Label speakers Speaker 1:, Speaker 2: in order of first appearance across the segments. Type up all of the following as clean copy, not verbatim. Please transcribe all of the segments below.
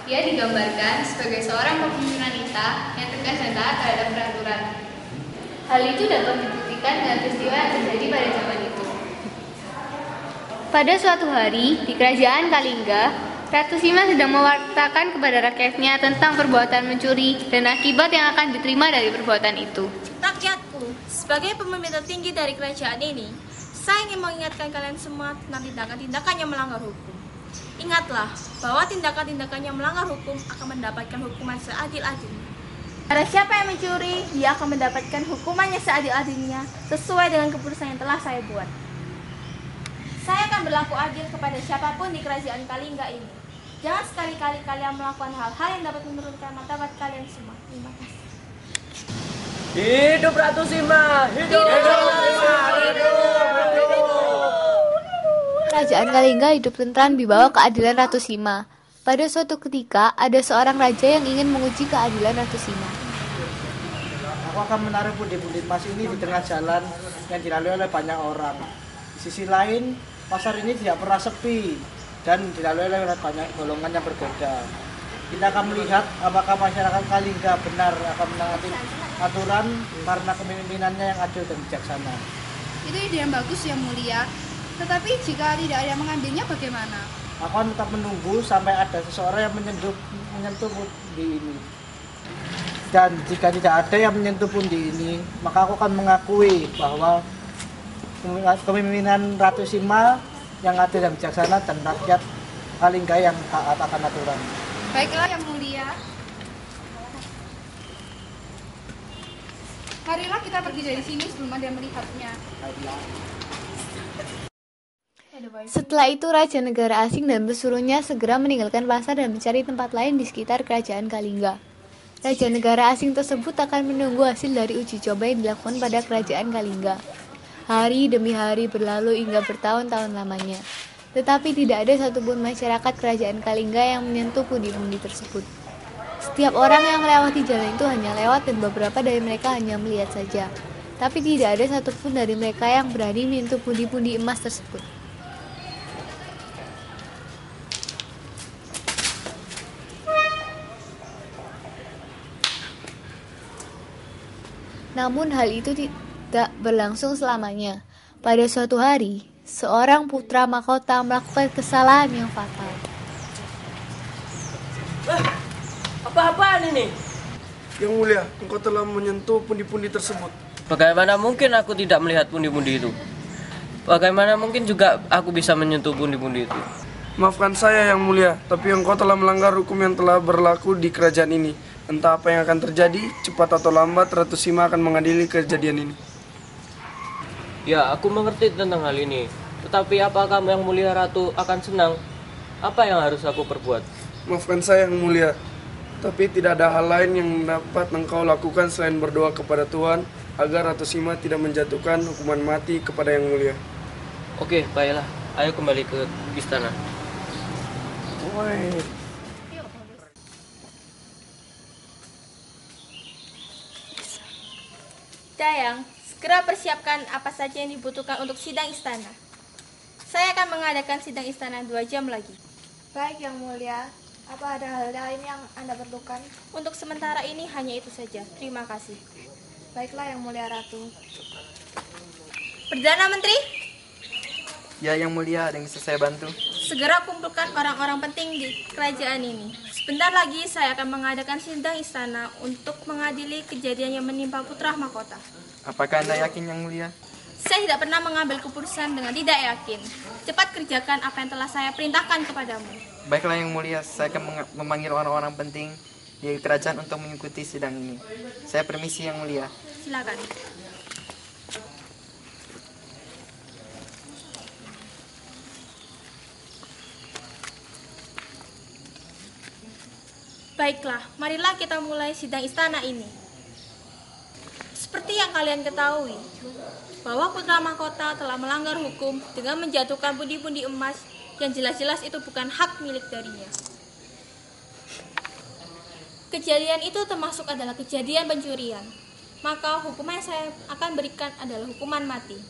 Speaker 1: Ia digambarkan sebagai seorang pemimpin wanita yang tegas dan taat terhadap peraturan. Hal itu dapat dibuktikan dengan peristiwa yang terjadi pada zaman itu. Pada suatu hari, di kerajaan Kalingga, Ratu Sima sedang mewartakan kepada rakyatnya tentang perbuatan mencuri dan akibat yang akan diterima dari perbuatan itu.
Speaker 2: Rakyatku, sebagai pemimpin tertinggi dari kerajaan ini, saya ingin mengingatkan kalian semua tentang tindakan-tindakan yang melanggar hukum. Ingatlah bahwa tindakan-tindakan yang melanggar hukum akan mendapatkan hukuman seadil-adilnya. Pada siapa yang mencuri, dia akan mendapatkan hukumannya seadil-adilnya sesuai dengan keputusan yang telah saya buat. Saya akan berlaku adil kepada siapapun di kerajaan Kalingga ini. Jangan sekali-kali kalian melakukan hal-hal yang dapat menurunkan martabat kalian semua. Terima kasih.
Speaker 3: Hidup Ratu Sima! Hidup!
Speaker 1: Kerajaan Kalingga hidup tentram di bawah keadilan Ratu Sima. Pada suatu ketika, ada seorang raja yang ingin menguji keadilan Ratu Sima.
Speaker 4: Aku akan menaruh pundi-pundi emas ini di tengah jalan yang dilalui oleh banyak orang. Di sisi lain, pasar ini tidak pernah sepi dan dilalui oleh banyak golongan yang berbeda. Kita akan melihat apakah masyarakat Kalingga benar akan menaati aturan karena kepemimpinannya yang adil dan bijaksana.
Speaker 5: Itu ide yang bagus yang mulia. Tetapi jika tidak ada yang mengambilnya bagaimana?
Speaker 4: Aku akan tetap menunggu sampai ada seseorang yang menyentuh pundi ini. Dan jika tidak ada yang menyentuh pundi ini, maka aku akan mengakui bahwa kepemimpinan Ratu Sima yang adil dan bijaksana dan rakyat Kalingga yang taat akan aturan.
Speaker 5: Baiklah yang mulia. Marilah kita pergi dari sini sebelum ada yang melihatnya.
Speaker 1: Setelah itu, raja negara asing dan pesuruhnya segera meninggalkan pasar dan mencari tempat lain di sekitar kerajaan Kalingga. Raja negara asing tersebut akan menunggu hasil dari uji coba yang dilakukan pada kerajaan Kalingga. Hari demi hari berlalu hingga bertahun-tahun lamanya. Tetapi tidak ada satupun masyarakat kerajaan Kalingga yang menyentuh pundi-pundi tersebut. Setiap orang yang melewati jalan itu hanya lewat dan beberapa dari mereka hanya melihat saja. Tapi tidak ada satupun dari mereka yang berani menyentuh pundi-pundi emas tersebut. Namun hal itu tidak berlangsung selamanya. Pada suatu hari, seorang putra mahkota melakukan kesalahan yang fatal.
Speaker 3: Apa-apaan ini?
Speaker 6: Yang mulia, engkau telah menyentuh pundi-pundi tersebut.
Speaker 3: Bagaimana mungkin aku tidak melihat pundi-pundi itu? Bagaimana mungkin juga aku bisa menyentuh pundi-pundi itu?
Speaker 6: Maafkan saya yang mulia, tapi engkau telah melanggar hukum yang telah berlaku di kerajaan ini. Entah apa yang akan terjadi, cepat atau lambat Ratu Sima akan mengadili kejadian ini.
Speaker 3: Ya, aku mengerti tentang hal ini. Tetapi apakah yang mulia Ratu akan senang? Apa yang harus aku perbuat?
Speaker 6: Maafkan saya yang mulia, tapi tidak ada hal lain yang dapat engkau lakukan selain berdoa kepada Tuhan agar Ratu Sima tidak menjatuhkan hukuman mati kepada yang mulia.
Speaker 3: Oke, baiklah. Ayo kembali ke istana.
Speaker 4: Woi.
Speaker 2: Dayang, segera persiapkan apa saja yang dibutuhkan untuk sidang istana. Saya akan mengadakan sidang istana 2 jam lagi.
Speaker 5: Baik yang mulia. Apa ada hal lain yang Anda perlukan?
Speaker 2: Untuk sementara ini hanya itu saja. Terima kasih.
Speaker 5: Baiklah yang mulia Ratu.
Speaker 2: Perdana Menteri,
Speaker 7: Ya yang mulia, ada yang bisa saya bantu?
Speaker 2: segera kumpulkan orang-orang penting di kerajaan ini. Sebentar lagi saya akan mengadakan sidang istana untuk mengadili kejadian yang menimpa putra mahkota.
Speaker 7: Apakah Anda yakin yang mulia?
Speaker 2: Saya tidak pernah mengambil keputusan dengan tidak yakin. Cepat kerjakan apa yang telah saya perintahkan kepadamu.
Speaker 7: Baiklah yang mulia, saya akan memanggil orang-orang penting di kerajaan untuk mengikuti sidang ini. Saya permisi yang mulia.
Speaker 2: Silakan. Baiklah, marilah kita mulai sidang istana ini. Seperti yang kalian ketahui, bahwa putra mahkota telah melanggar hukum dengan menjatuhkan pundi-pundi emas yang jelas-jelas itu bukan hak milik darinya. Kejadian itu termasuk adalah kejadian pencurian. Maka hukuman yang saya akan berikan adalah hukuman mati.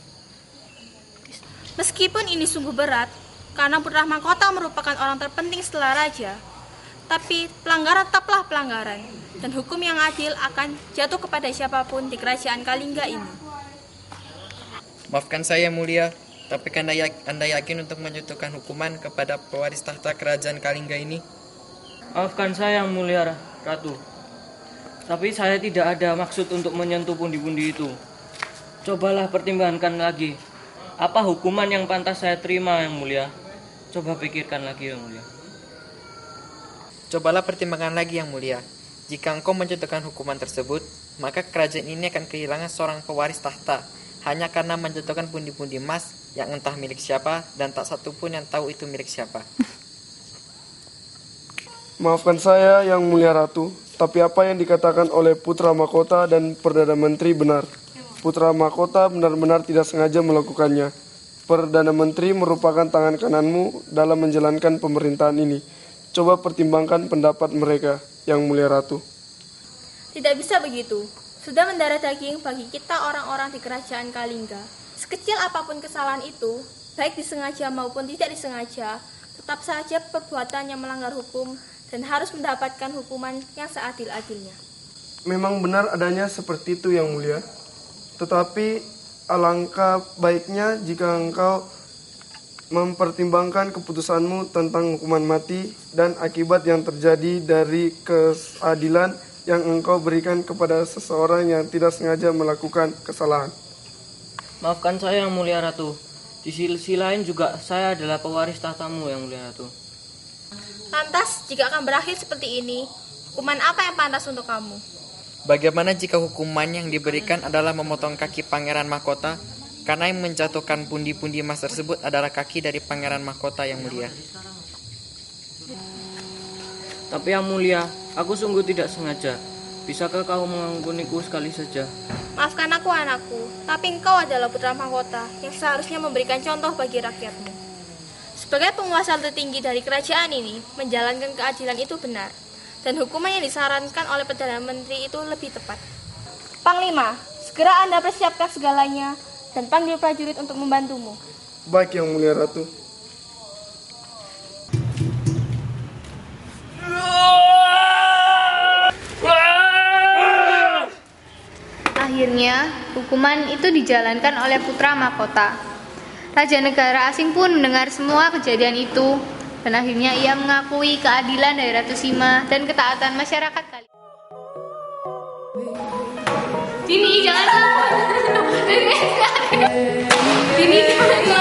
Speaker 2: Meskipun ini sungguh berat, karena putra mahkota merupakan orang terpenting setelah raja, tapi pelanggaran tetaplah pelanggaran, dan hukum yang adil akan jatuh kepada siapapun di kerajaan Kalingga ini.
Speaker 7: Maafkan saya, Yang Mulia, tapi Anda yakin untuk menjatuhkan hukuman kepada pewaris tahta kerajaan Kalingga ini?
Speaker 3: Maafkan saya, Yang Mulia Ratu. Tapi saya tidak ada maksud untuk menyentuh pundi-pundi itu. Cobalah pertimbangkan lagi. Apa hukuman yang pantas saya terima, Yang Mulia? Coba pikirkan lagi, Yang Mulia.
Speaker 7: Cobalah pertimbangkan lagi, Yang Mulia. Jika engkau menjatuhkan hukuman tersebut, maka kerajaan ini akan kehilangan seorang pewaris tahta, hanya karena menjatuhkan pundi-pundi emas yang entah milik siapa dan tak satu pun yang tahu itu milik siapa.
Speaker 6: Maafkan saya, Yang Mulia Ratu, tapi apa yang dikatakan oleh Putra Mahkota dan Perdana Menteri benar. Putra Mahkota benar-benar tidak sengaja melakukannya. Perdana Menteri merupakan tangan kananmu dalam menjalankan pemerintahan ini. Coba pertimbangkan pendapat mereka, Yang Mulia Ratu.
Speaker 2: Tidak bisa begitu. Sudah mendarah daging bagi kita orang-orang di kerajaan Kalingga. Sekecil apapun kesalahan itu, baik disengaja maupun tidak disengaja, tetap saja perbuatan yang melanggar hukum dan harus mendapatkan hukuman yang seadil-adilnya.
Speaker 6: Memang benar adanya seperti itu, Yang Mulia. Tetapi alangkah baiknya jika engkau mempertimbangkan keputusanmu tentang hukuman mati dan akibat yang terjadi dari keadilan yang engkau berikan kepada seseorang yang tidak sengaja melakukan kesalahan.
Speaker 3: Maafkan saya, Yang Mulia Ratu. Di sisi lain juga saya adalah pewaris tahtamu, Yang Mulia Ratu.
Speaker 2: Lantas, jika akan berakhir seperti ini, hukuman apa yang pantas untuk kamu?
Speaker 7: Bagaimana jika hukuman yang diberikan adalah memotong kaki Pangeran Mahkota, karena yang menjatuhkan pundi-pundi emas tersebut adalah kaki dari Pangeran Mahkota, Yang Mulia?
Speaker 3: Tapi Yang Mulia, aku sungguh tidak sengaja. Bisakah kau mengampuniku sekali saja?
Speaker 2: Maafkan aku, anakku, tapi engkau adalah putra mahkota yang seharusnya memberikan contoh bagi rakyatmu. Sebagai penguasa tertinggi dari kerajaan ini, menjalankan keadilan itu benar, dan hukuman yang disarankan oleh Perdana Menteri itu lebih tepat. Panglima, segera Anda persiapkan segalanya dan panggil prajurit untuk membantumu.
Speaker 6: Baik, Yang Mulia Ratu.
Speaker 1: Akhirnya, hukuman itu dijalankan oleh putra mahkota. Raja negara asing pun mendengar semua kejadian itu, dan akhirnya ia mengakui keadilan dari Ratu Sima dan ketaatan masyarakat kali. Dini, jangan. Dini, jangan.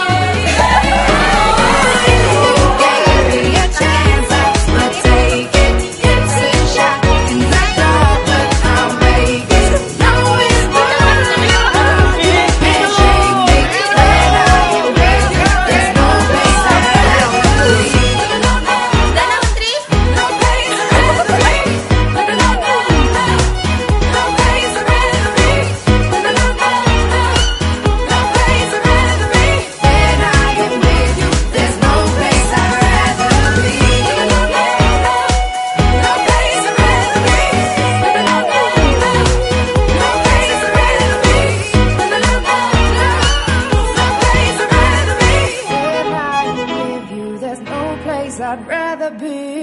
Speaker 8: I'd rather be